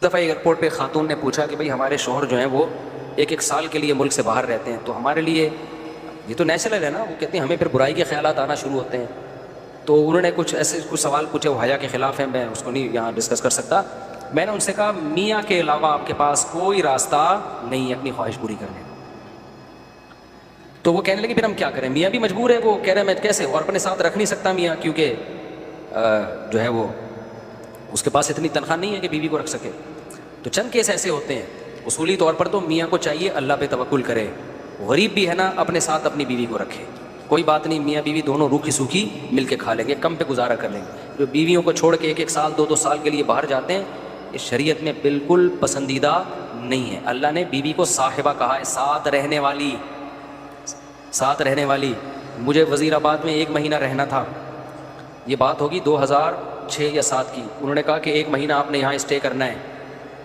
دفعہ ایئرپورٹ پہ خاتون نے پوچھا کہ بھائی ہمارے شوہر جو ہیں وہ ایک سال کے لیے ملک سے باہر رہتے ہیں، تو ہمارے لیے یہ تو نیچرل ہے نا، وہ کہتے ہیں ہمیں پھر برائی کے خیالات آنا شروع ہوتے ہیں. تو انہوں نے کچھ سوال پوچھے، وہ حیا کے خلاف ہیں، میں اس کو نہیں یہاں ڈسکس کر سکتا. میں نے ان سے کہا میاں کے علاوہ آپ کے پاس کوئی راستہ نہیں ہے اپنی خواہش پوری کرنے کا. تو وہ کہنے لگے پھر ہم کیا کریں، میاں بھی مجبور ہے. وہ کہہ رہے ہیں میں کیسے، اور اپنے ساتھ رکھ نہیں سکتا میاں، کیونکہ جو ہے وہ اس کے پاس اتنی تنخواہ نہیں ہے کہ بیوی کو رکھ سکے. تو چند کیس ایسے ہوتے ہیں. اصولی طور پر تو میاں کو چاہیے اللہ پہ توکل کرے، غریب بھی ہے نا اپنے ساتھ اپنی بیوی کو رکھے. کوئی بات نہیں، میاں بیوی دونوں روکھی سوکھی مل کے کھا لیں گے، کم پہ گزارا کر لیں گے. جو بیویوں کو چھوڑ کے ایک سال 2 سال کے لیے باہر جاتے ہیں، اس شریعت میں بالکل پسندیدہ نہیں ہے. اللہ نے بیوی کو صاحبہ کہا ہے، ساتھ رہنے والی. ساتھ رہنے والی. مجھے وزیر آباد میں 1 مہینہ رہنا تھا، یہ بات ہوگی 2006 یا 7 کی. انہوں نے کہا کہ 1 مہینہ آپ نے یہاں اسٹے کرنا ہے.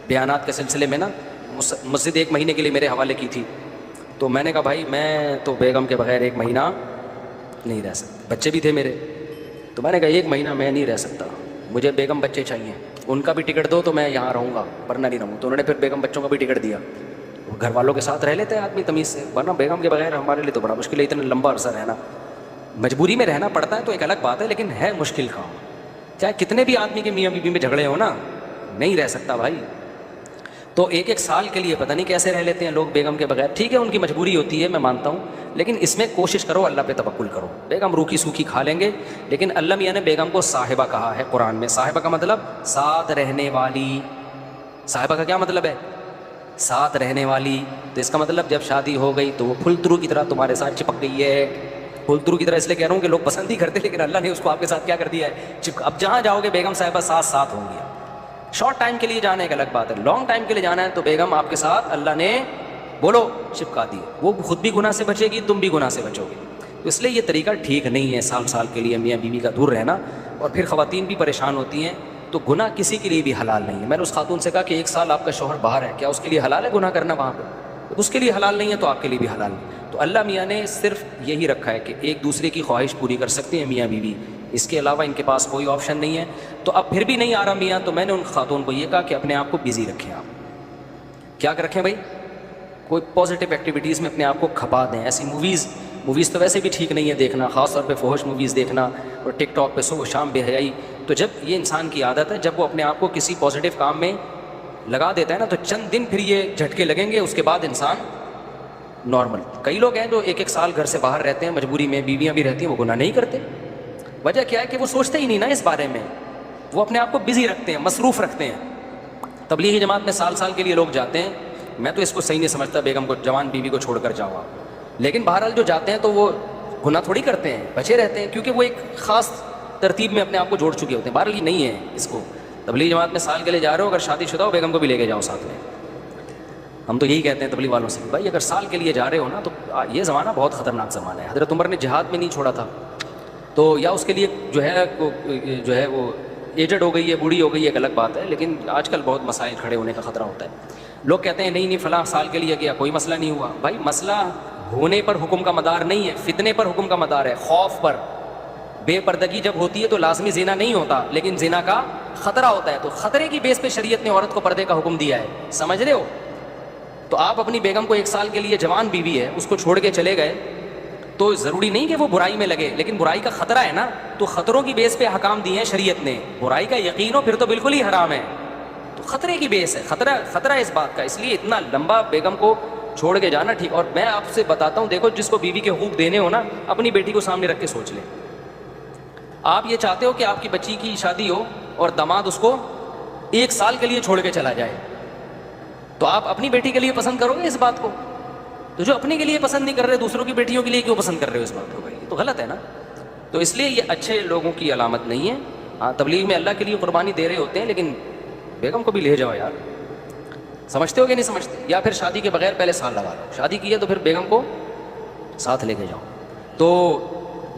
بیانات کے سلسلے میں نا مسجد 1 مہینے کے لیے میرے حوالے کی تھی. تو میں نے کہا بھائی میں تو بیگم کے بغیر 1 مہینہ نہیں رہ سکتا. بچے بھی تھے میرے، تو میں نے کہا 1 مہینہ میں نہیں رہ سکتا، مجھے بیگم بچے چاہیے، ان کا بھی ٹکٹ دو تو میں یہاں رہوں گا ورنہ نہیں رہوں. تو انہوں نے پھر بیگم بچوں کا بھی ٹکٹ دیا. گھر والوں کے ساتھ رہ لیتے ہیں آدمی تمیز سے، ورنہ بیگم کے بغیر ہمارے لیے تو بڑا مشکل ہے اتنا لمبا عرصہ رہنا. مجبوری میں رہنا پڑتا ہے تو ایک الگ بات ہے، لیکن ہے مشکل کام. چاہے کتنے بھی آدمی کے میاں بیوی میں جھگڑے ہو نا، نہیں رہ سکتا بھائی. تو 1 سال کے لیے پتہ نہیں کیسے رہ لیتے ہیں لوگ بیگم کے بغیر. ٹھیک ہے ان کی مجبوری ہوتی ہے، میں مانتا ہوں، لیکن اس میں کوشش کرو اللہ پہ توکل کرو. بیگم روکھی سوکھی کھا لیں گے، لیکن اللہ میاں نے بیگم کو صاحبہ کہا ہے قرآن میں. صاحبہ کا مطلب ساتھ رہنے والی. صاحبہ کا کیا مطلب ہے؟ ساتھ رہنے والی. تو اس کا مطلب جب شادی ہو گئی تو وہ پھلترو کی طرح تمہارے ساتھ چپک گئی ہے. پھلترو کی طرح اس لیے کہہ رہا ہوں کہ لوگ پسند ہی کرتے، لیکن اللہ نے اس کو آپ کے ساتھ کیا کر دیا ہے، اب جہاں جاؤ گے بیگم صاحبہ ساتھ ہوں گی. شارٹ ٹائم کے لیے جانا ایک الگ بات ہے، لانگ ٹائم کے لیے جانا ہے تو بیگم آپ کے ساتھ اللہ نے بولو چپکا دی. وہ خود بھی گناہ سے بچے گی، تم بھی گناہ سے بچو گے. تو اس لیے یہ طریقہ ٹھیک نہیں ہے سال کے لیے میاں بیوی کا دور رہنا. اور پھر خواتین بھی پریشان ہوتی ہیں. تو گناہ کسی کے لیے بھی حلال نہیں ہے. میں نے اس خاتون سے کہا کہ 1 سال آپ کا شوہر باہر ہے، کیا اس کے لیے حلال ہے گناہ کرنا وہاں پہ؟ اس کے لیے حلال نہیں ہے تو آپ کے لیے بھی حلال نہیں. تو اللہ میاں نے صرف یہی رکھا ہے کہ ایک دوسرے کی خواہش پوری کر سکتے ہیں میاں بیوی، اس کے علاوہ ان کے پاس کوئی آپشن نہیں ہے. تو اب پھر بھی نہیں آ رہا میاں، تو میں نے ان خاتون کو یہ کہا کہ اپنے آپ کو بزی رکھیں. آپ کیا کر رکھیں بھائی؟ کوئی پازیٹیو ایکٹیویٹیز میں اپنے آپ کو کھپا دیں. ایسی موویز تو ویسے بھی ٹھیک نہیں ہے دیکھنا، خاص طور پہ فحش موویز دیکھنا، اور ٹک ٹاک پہ صبح شام بے حیائی. تو جب یہ انسان کی عادت ہے، جب وہ اپنے آپ کو کسی پازیٹیو کام میں لگا دیتا ہے نا، تو چند دن پھر یہ جھٹکے لگیں گے، اس کے بعد انسان نارمل. کئی لوگ ہیں جو 1 سال گھر سے باہر رہتے ہیں، مجبوری میں بیویاں بھی رہتی ہیں، وہ گناہ نہیں کرتے. وجہ کیا ہے کہ وہ سوچتے ہی نہیں نا اس بارے میں، وہ اپنے آپ کو بزی رکھتے ہیں، مصروف رکھتے ہیں. تبلیغی جماعت میں سال کے لیے لوگ جاتے ہیں. میں تو اس کو صحیح نہیں سمجھتا بیگم کو، جوان بیوی کو چھوڑ کر جاؤ آپ. لیکن بہرحال جو جاتے ہیں تو وہ گناہ تھوڑی کرتے ہیں، بچے رہتے ہیں، کیونکہ وہ ایک خاص ترتیب میں اپنے آپ کو جوڑ چکے ہوتے ہیں. بہرحال یہ نہیں ہے اس کو. تبلیغی جماعت میں سال کے لیے جا رہے ہو، اگر شادی شدہ ہو بیگم کو بھی لے کے جاؤ ساتھ میں. ہم تو یہی کہتے ہیں تبلیغ والوں سے، بھائی اگر سال کے لیے جا رہے ہو نا، تو یہ زمانہ بہت خطرناک زمانہ ہے. حضرت عمر نے جہاد میں نہیں چھوڑا تھا، تو یا اس کے لیے جو ہے وہ ایجڈ ہو گئی ہے، بوڑھی ہو گئی ہے، ایک الگ بات ہے. لیکن آج کل بہت مسائل کھڑے ہونے کا خطرہ ہوتا ہے. لوگ کہتے ہیں نہیں فلاں سال کے لیے گیا کوئی مسئلہ نہیں ہوا. بھائی مسئلہ ہونے پر حکم کا مدار نہیں ہے، فتنے پر حکم کا مدار ہے، خوف پر. بے پردگی جب ہوتی ہے تو لازمی زنا نہیں ہوتا، لیکن زنا کا خطرہ ہوتا ہے. تو خطرے کی بیس پہ شریعت نے عورت کو پردے کا حکم دیا ہے. سمجھ رہے ہو؟ تو آپ اپنی بیگم کو 1 سال کے لیے، جوان بیوی ہے، اس کو چھوڑ کے چلے گئے، تو ضروری نہیں کہ وہ برائی میں لگے، لیکن برائی کا خطرہ ہے نا. تو خطروں کی بیس پہ احکام دیے ہیں شریعت نے. برائی کا یقین ہو پھر تو بالکل ہی حرام ہے. تو خطرے کی بیس ہے، خطرہ اس بات کا. اس لیے اتنا لمبا بیگم کو چھوڑ کے جانا ٹھیک. اور میں آپ سے بتاتا ہوں، دیکھو جس کو بیوی کے حقوق دینے ہو نا، اپنی بیٹی کو سامنے رکھ کے سوچ لیں. آپ یہ چاہتے ہو کہ آپ کی بچی کی شادی ہو اور داماد اس کو 1 سال کے لیے چھوڑ کے چلا جائے، تو آپ اپنی بیٹی کے لیے پسند کرو گے اس بات کو؟ تو جو اپنے کے لیے پسند نہیں کر رہے، دوسروں کی بیٹیوں کے لیے کیوں پسند کر رہے ہو اس بات کو؟ بھائی تو غلط ہے نا. تو اس لیے یہ اچھے لوگوں کی علامت نہیں ہے. ہاں تبلیغ میں اللہ کے لیے قربانی دے رہے ہوتے ہیں، لیکن بیگم کو بھی لے جاؤ یار. سمجھتے ہو کہ نہیں سمجھتے؟ یا پھر شادی کے بغیر پہلے سال لگا لو، شادی کی ہے تو پھر بیگم کو ساتھ لے کے جاؤ. تو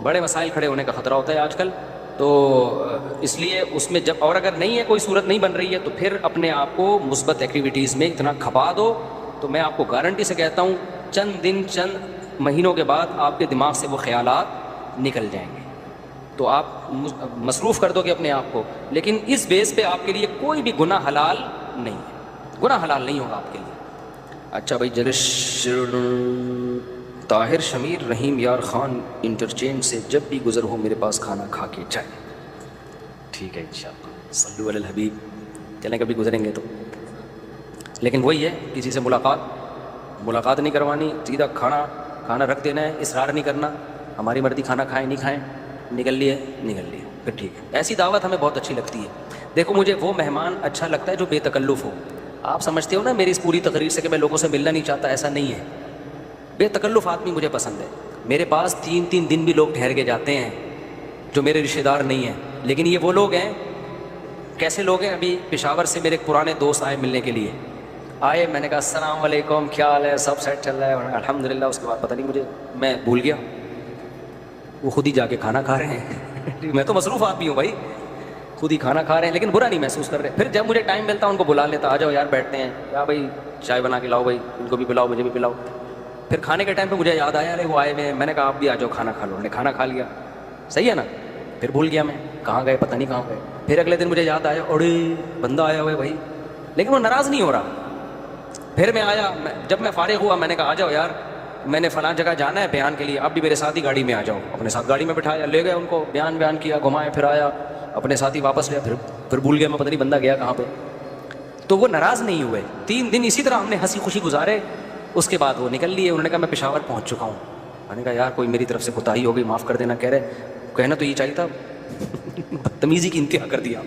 بڑے مسائل کھڑے ہونے کا خطرہ ہوتا ہے آج کل. تو اس لیے اس میں جب، اور اگر نہیں ہے کوئی صورت نہیں بن رہی ہے، تو پھر اپنے آپ کو مثبت ایکٹیویٹیز میں اتنا کھپا دو. تو میں آپ کو گارنٹی سے کہتا ہوں چند مہینوں کے بعد آپ کے دماغ سے وہ خیالات نکل جائیں گے. تو آپ مصروف کر دو گے اپنے آپ کو، لیکن اس بیس پہ آپ کے لیے کوئی بھی گناہ حلال نہیں ہے، گناہ حلال نہیں ہوگا آپ کے لیے۔ اچھا بھائی، طاہر شمیر رحیم یار خان انٹرچینج سے جب بھی گزر ہو میرے پاس کھانا کھا کے جائیں۔ ٹھیک ہے انشاءاللہ، صلو علی الحبیب، چلیں کبھی گزریں گے تو۔ لیکن وہی ہے، کسی سے ملاقات نہیں کروانی، سیدھا کھانا رکھ دینا ہے، اصرار نہیں کرنا، ہماری مرضی، کھانا کھائیں نہیں کھائیں، نکل لیے پھر ٹھیک ہے۔ ایسی دعوت ہمیں بہت اچھی لگتی ہے۔ دیکھو مجھے وہ مہمان اچھا لگتا ہے جو بے تکلف ہو۔ آپ سمجھتے ہو نا میری اس پوری تقریر سے کہ میں لوگوں سے ملنا نہیں چاہتا، ایسا نہیں ہے۔ بے تکلف آدمی مجھے پسند ہے۔ میرے پاس 3 دن بھی لوگ ٹھہر کے جاتے ہیں جو میرے رشتہ دار نہیں ہیں، لیکن یہ وہ لوگ ہیں، کیسے لوگ ہیں؟ ابھی پشاور سے میرے پرانے دوست آئے ملنے کے لیے، آئے، میں نے کہا السلام علیکم، کیا حال ہے، سب سیٹ چل رہا ہے، الحمدللہ۔ اس کے بعد پتہ نہیں میں بھول گیا، وہ خود ہی جا کے کھانا کھا رہے ہیں۔ میں تو مصروف آدمی ہوں بھائی، خود ہی کھانا کھا رہے ہیں، لیکن برا نہیں محسوس کر رہے۔ پھر جب مجھے ٹائم ملتا ان کو بلا لیتا، آ جاؤ یار بیٹھتے ہیں، کیا بھائی چائے بنا کے لاؤ، بھائی ان کو بھی پلاؤ مجھے بھی پلاؤ۔ پھر کھانے کے ٹائم پہ مجھے یاد آیا، ارے وہ آئے ہوئے ہیں، میں نے کہا آپ بھی آ جاؤ کھانا کھا لو، انہوں نے کھانا کھا لیا، صحیح ہے نا۔ پھر بھول گیا میں کہاں گئے، پتہ نہیں کہاں گئے۔ پھر اگلے دن مجھے یاد آیا، اڑے بندہ آیا ہوا ہے بھائی، لیکن وہ ناراض نہیں ہو رہا۔ پھر میں آیا، جب میں فارغ ہوا میں نے کہا آ جاؤ یار، میں نے فلاں جگہ جانا ہے بیان کے لیے، آپ بھی میرے ساتھ ہی گاڑی میں آ جاؤ۔ اپنے ساتھ گاڑی میں بٹھایا، لے گئے ان کو، بیان کیا، گھمائے، پھر آیا اپنے ساتھ ہی واپس لیا۔ پھر بھول گیا میں، پتہ نہیں بندہ گیا کہاں پہ۔ تو وہ ناراض نہیں ہوئے، 3 دن اسی طرح ہم نے ہنسی خوشی گزارے۔ اس کے بعد وہ نکل لیے، انہوں نے کہا میں پشاور پہنچ چکا ہوں۔ میں نے کہا یار کوئی میری طرف سے کوتاہی ہو گئی، معاف کر دینا۔ کہہ رہے کہنا تو یہ چاہیے تھا، بدتمیزی کی انتہا کر دیا۔